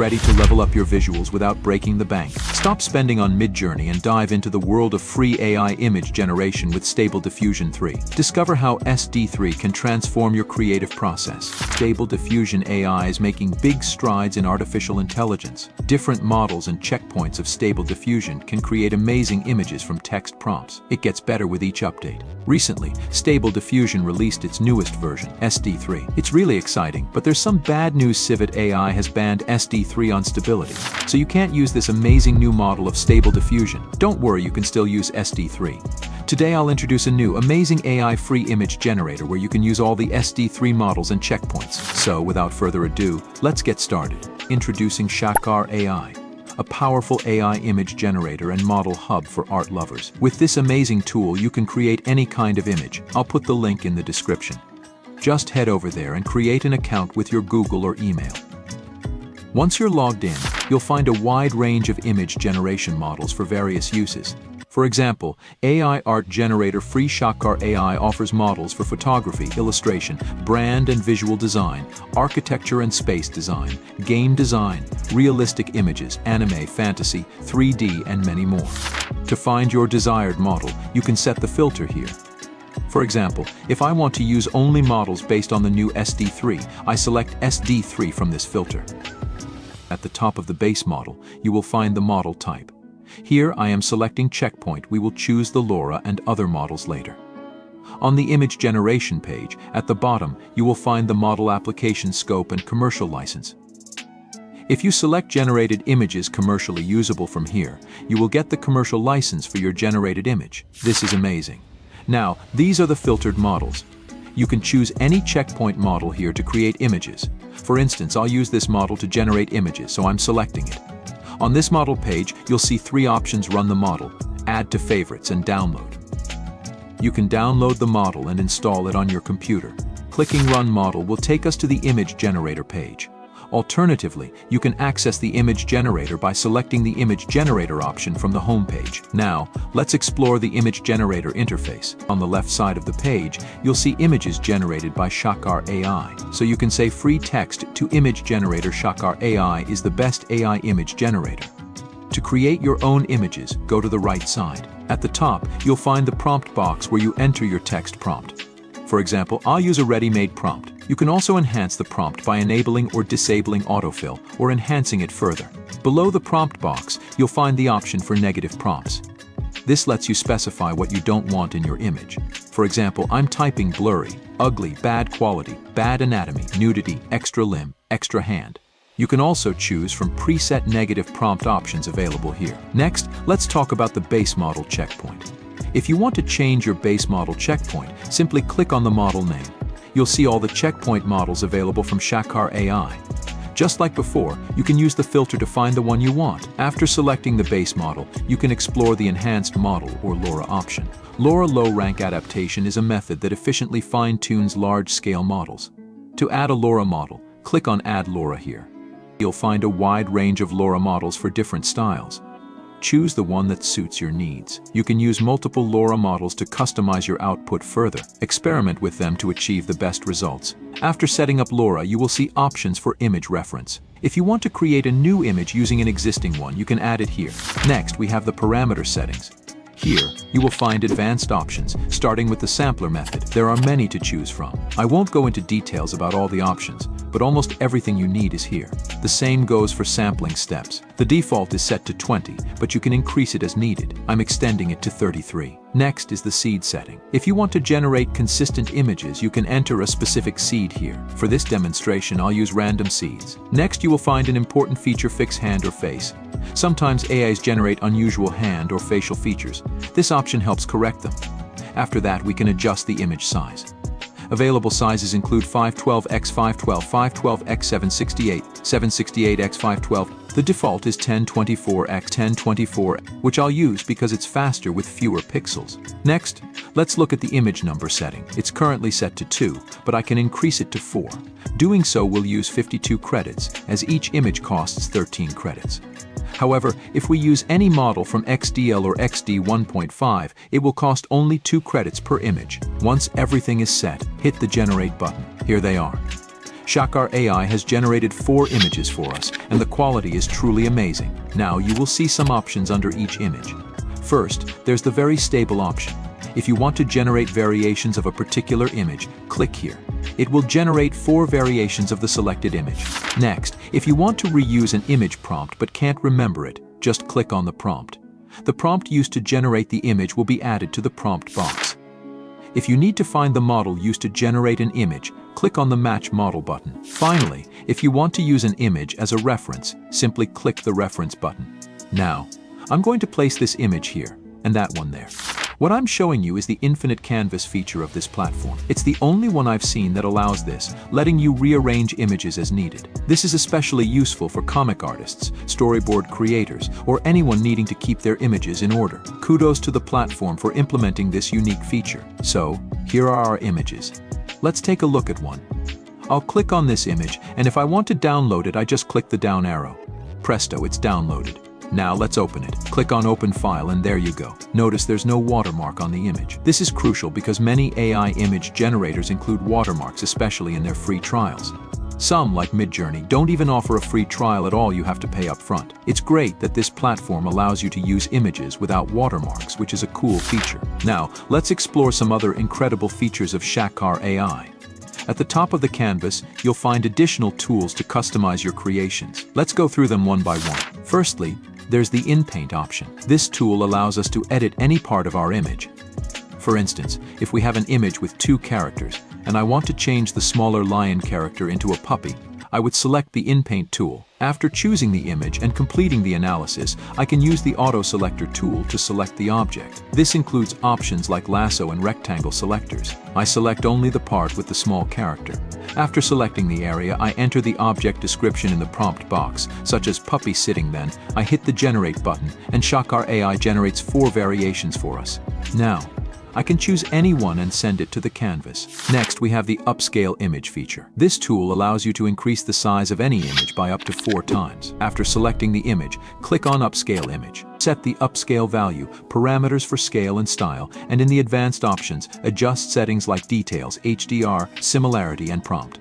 Ready to level up your visuals without breaking the bank? Stop spending on Midjourney and dive into the world of free AI image generation with Stable Diffusion 3. Discover how SD3 can transform your creative process. Stable Diffusion AI is making big strides in artificial intelligence. Different models and checkpoints of Stable Diffusion can create amazing images from text prompts. It gets better with each update. Recently, Stable Diffusion released its newest version, SD3. It's really exciting, but there's some bad news. Civet AI has banned SD3 on stability, so you can't use this amazing new model of Stable Diffusion. Don't worry, you can still use SD3. Today I'll introduce a new, amazing AI-free image generator where you can use all the SD3 models and checkpoints. So, without further ado, let's get started. Introducing Shakar AI, a powerful AI image generator and model hub for art lovers. With this amazing tool, you can create any kind of image. I'll put the link in the description. Just head over there and create an account with your Google or email. Once you're logged in, you'll find a wide range of image generation models for various uses. For example, AI Art Generator Free Shakar AI offers models for photography, illustration, brand and visual design, architecture and space design, game design, realistic images, anime, fantasy, 3D, and many more. To find your desired model, you can set the filter here. For example, if I want to use only models based on the new SD3, I select SD3 from this filter. At the top of the base model, you will find the model type. Here I am selecting checkpoint. We will choose the LoRa and other models later. On the image generation page, at the bottom, you will find the model application scope and commercial license. If you select generated images commercially usable from here, you will get the commercial license for your generated image. This is amazing. Now, these are the filtered models. You can choose any checkpoint model here to create images. For instance, I'll use this model to generate images, so I'm selecting it. On this model page, you'll see three options: run the model, add to favorites, and download. You can download the model and install it on your computer. Clicking Run Model will take us to the image generator page. Alternatively, you can access the image generator by selecting the image generator option from the home page. Now, let's explore the image generator interface. On the left side of the page, you'll see images generated by Shakar AI. So you can say free text to image generator. Shakar AI is the best AI image generator. To create your own images, go to the right side. At the top, you'll find the prompt box where you enter your text prompt. For example, I'll use a ready-made prompt. You can also enhance the prompt by enabling or disabling autofill, or enhancing it further. Below the prompt box, you'll find the option for negative prompts. This lets you specify what you don't want in your image. For example, I'm typing blurry, ugly, bad quality, bad anatomy, nudity, extra limb, extra hand. You can also choose from preset negative prompt options available here. Next, let's talk about the base model checkpoint. If you want to change your base model checkpoint, simply click on the model name. You'll see all the checkpoint models available from Shakar AI. Just like before, you can use the filter to find the one you want. After selecting the base model, you can explore the enhanced model or LoRa option. LoRa low-rank adaptation is a method that efficiently fine-tunes large-scale models. To add a LoRa model, click on Add LoRa here. You'll find a wide range of LoRa models for different styles. Choose the one that suits your needs. You can use multiple LoRa models to customize your output further. Experiment with them to achieve the best results. After setting up LoRa, you will see options for image reference. If you want to create a new image using an existing one, you can add it here. Next, we have the parameter settings. Here, you will find advanced options, starting with the sampler method. There are many to choose from. I won't go into details about all the options, but almost everything you need is here. The same goes for sampling steps. The default is set to 20, but you can increase it as needed. I'm extending it to 33. Next is the seed setting. If you want to generate consistent images, you can enter a specific seed here. For this demonstration, I'll use random seeds. Next, you will find an important feature: fix hand or face. Sometimes AIs generate unusual hand or facial features. This option helps correct them. After that, we can adjust the image size. Available sizes include 512x512, 512x768, 768x512. The default is 1024x1024, which I'll use because it's faster with fewer pixels. Next, let's look at the image number setting. It's currently set to 2, but I can increase it to 4. Doing so will use 52 credits, as each image costs 13 credits. However, if we use any model from XDL or XD 1.5, it will cost only 2 credits per image. Once everything is set, hit the Generate button. Here they are. Shakar AI has generated 4 images for us, and the quality is truly amazing. Now you will see some options under each image. First, there's the very stable option. If you want to generate variations of a particular image, click here. It will generate 4 variations of the selected image. Next, if you want to reuse an image prompt but can't remember it, just click on the prompt. The prompt used to generate the image will be added to the prompt box. If you need to find the model used to generate an image, click on the Match Model button. Finally, if you want to use an image as a reference, simply click the Reference button. Now, I'm going to place this image here, and that one there. What I'm showing you is the infinite canvas feature of this platform. It's the only one I've seen that allows this, letting you rearrange images as needed. This is especially useful for comic artists, storyboard creators, or anyone needing to keep their images in order. Kudos to the platform for implementing this unique feature. So, here are our images. Let's take a look at one. I'll click on this image, and if I want to download it, I just click the down arrow. Presto, it's downloaded. Now let's open it. Click on Open File and there you go. Notice there's no watermark on the image. This is crucial because many AI image generators include watermarks, especially in their free trials. Some, like Midjourney, don't even offer a free trial at all. You have to pay up front. It's great that this platform allows you to use images without watermarks, which is a cool feature. Now, let's explore some other incredible features of Shakar AI. At the top of the canvas, you'll find additional tools to customize your creations. Let's go through them one by one. Firstly, there's the In-Paint option. This tool allows us to edit any part of our image. For instance, if we have an image with 2 characters, and I want to change the smaller lion character into a puppy, I would select the In-Paint tool. After choosing the image and completing the analysis, I can use the Auto Selector tool to select the object. This includes options like lasso and rectangle selectors. I select only the part with the small character. After selecting the area, I enter the object description in the prompt box, such as puppy sitting. Then, I hit the Generate button, and Shakar AI generates 4 variations for us. Now, I can choose any one and send it to the canvas. Next, we have the Upscale Image feature. This tool allows you to increase the size of any image by up to 4 times. After selecting the image, click on Upscale Image. Set the upscale value, parameters for scale and style, and in the advanced options, adjust settings like details, HDR, similarity, and prompt.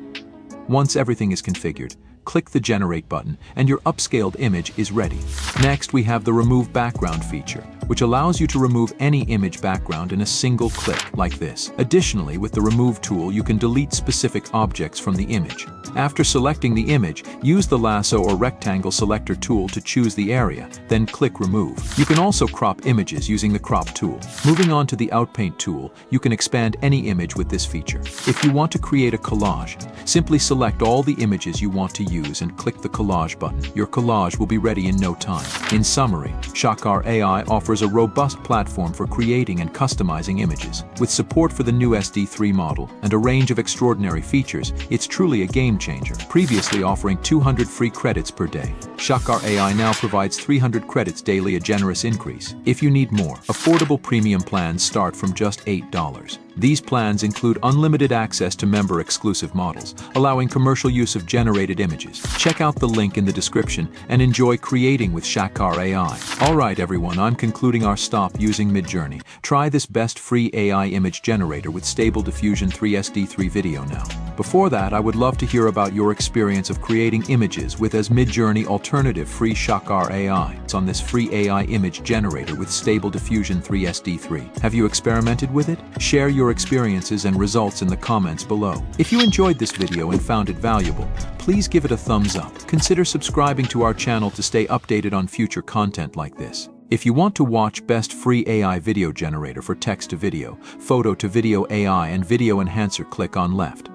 Once everything is configured, click the Generate button, and your upscaled image is ready. Next, we have the Remove Background feature, which allows you to remove any image background in a single click, like this. Additionally, with the Remove tool, you can delete specific objects from the image. After selecting the image, use the lasso or rectangle selector tool to choose the area, then click Remove. You can also crop images using the Crop tool. Moving on to the Outpaint tool, you can expand any image with this feature. If you want to create a collage, simply select all the images you want to use and click the Collage button. Your collage will be ready in no time. In summary, Shakar AI offers a robust platform for creating and customizing images. With support for the new SD3 model and a range of extraordinary features, it's truly a game changer. Previously offering 200 free credits per day, Shakar AI now provides 300 credits daily, a generous increase. If you need more, affordable premium plans start from just $8. These plans include unlimited access to member-exclusive models, allowing commercial use of generated images. Check out the link in the description and enjoy creating with Shakar AI. Alright everyone, I'm concluding our stop using Midjourney. Try this best free AI image generator with Stable Diffusion 3 SD3 video now. Before that, I would love to hear about your experience of creating images with as Midjourney alternative free Shakar AI. It's on this free AI image generator with Stable Diffusion 3 SD3. Have you experimented with it? Share your experiences and results in the comments below. If you enjoyed this video and found it valuable, please give it a thumbs up. Consider subscribing to our channel to stay updated on future content like this. If you want to watch best free AI video generator for text to video, photo to video AI and video enhancer, click on left.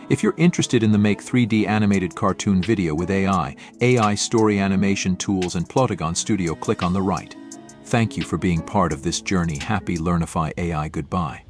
If you're interested in the Make 3D animated cartoon video with AI story animation tools and Plotagon Studio, click on the right. Thank you for being part of this journey. Happy Learnify AI. Goodbye.